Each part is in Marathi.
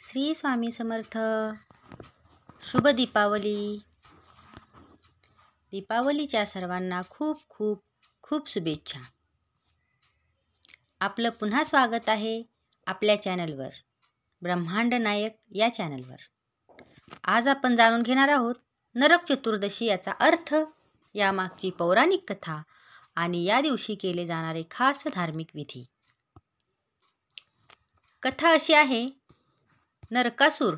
श्री स्वामी समर्थ. शुभ दीपावली. दीपावलीच्या सर्वांना खूप खूप खूप शुभेच्छा. आपलं पुन्हा स्वागत आहे आपल्या चॅनलवर, ब्रह्मांड नायक या चॅनलवर. आज आपण जाणून घेणार आहोत नरक चतुर्दशी याचा अर्थ, यामागची पौराणिक कथा आणि या दिवशी केले जाणारे खास धार्मिक विधी. कथा अशी आहे, नरकासूर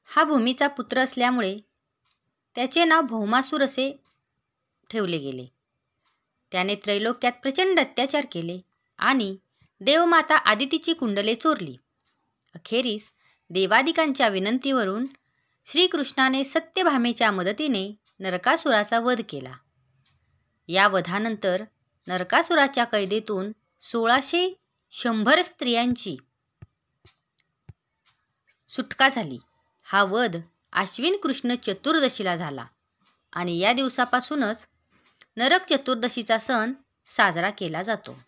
हा भूमीचा पुत्र असल्यामुळे त्याचे नाव भौमासूर असे ठेवले गेले. त्याने त्रैलोक्यात प्रचंड अत्याचार केले आणि देवमाता आदितीची कुंडले चोरली. अखेरीस देवादिकांच्या विनंतीवरून श्रीकृष्णाने सत्यभामेच्या मदतीने नरकासुराचा वध केला. या वधानंतर नरकासुराच्या कैदेतून 1600 स्त्रियांची सुटका झाली. हा वध आश्विन कृष्ण चतुर्दशीला झाला आणि या दिवसापासूनच नरक चतुर्दशीचा सण साजरा केला जातो.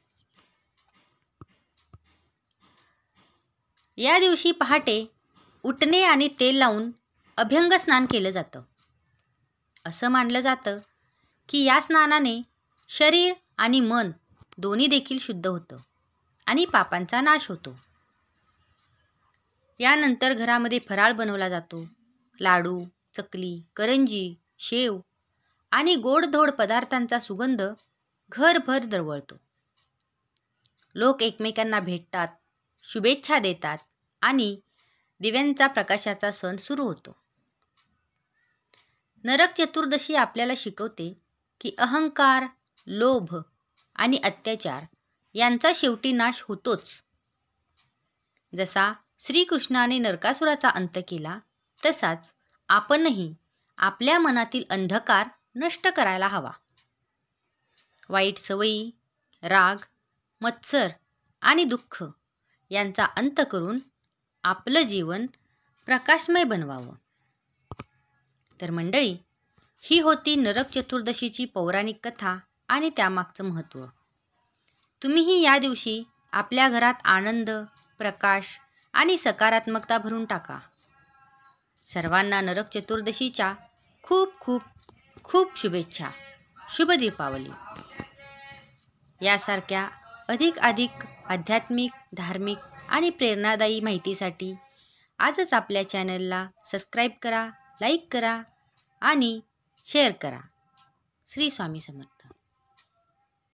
या दिवशी पहाटे उटणे आणि तेल लावून अभ्यंग स्नान केलं जातं. असं मानलं जातं की या स्नानाने शरीर आणि मन दोन्ही देखील शुद्ध होतं आणि पापांचा नाश होतो. यानंतर घरामध्ये फराळ बनवला जातो. लाडू, चकली, करंजी, शेव आणि गोडधोड पदार्थांचा सुगंध घरभर दरवळतो. लोक एकमेकांना भेटतात, शुभेच्छा देतात आणि दिव्यांचा प्रकाशाचा सण सुरू होतो. नरक चतुर्दशी आपल्याला शिकवते की अहंकार, लोभ आणि अत्याचार यांचा शेवटी नाश होतोच. जसा श्रीकृष्णाने नरकासुराचा अंत केला, तसाच आपणही आपल्या मनातील अंधकार नष्ट करायला हवा. वाईट सवयी, राग, मत्सर आणि दुःख यांचा अंत करून आपलं जीवन प्रकाशमय बनवावं. तर मंडळी, ही होती नरक चतुर्दशीची पौराणिक कथा आणि त्यामागचं महत्त्व. तुम्हीही या दिवशी आपल्या घरात आनंद, प्रकाश आणि सकारात्मकता भरून टाका. सर्वांना नरक चतुर्दशीच्या खूप खूप खूप शुभेच्छा. शुभ दीपावली. यासारख्या अधिक आध्यात्मिक, धार्मिक आणि प्रेरणादायी माहितीसाठी आजच आपल्या चॅनलला सबस्क्राईब करा, लाईक करा आणि शेअर करा. श्री स्वामी समर्थ.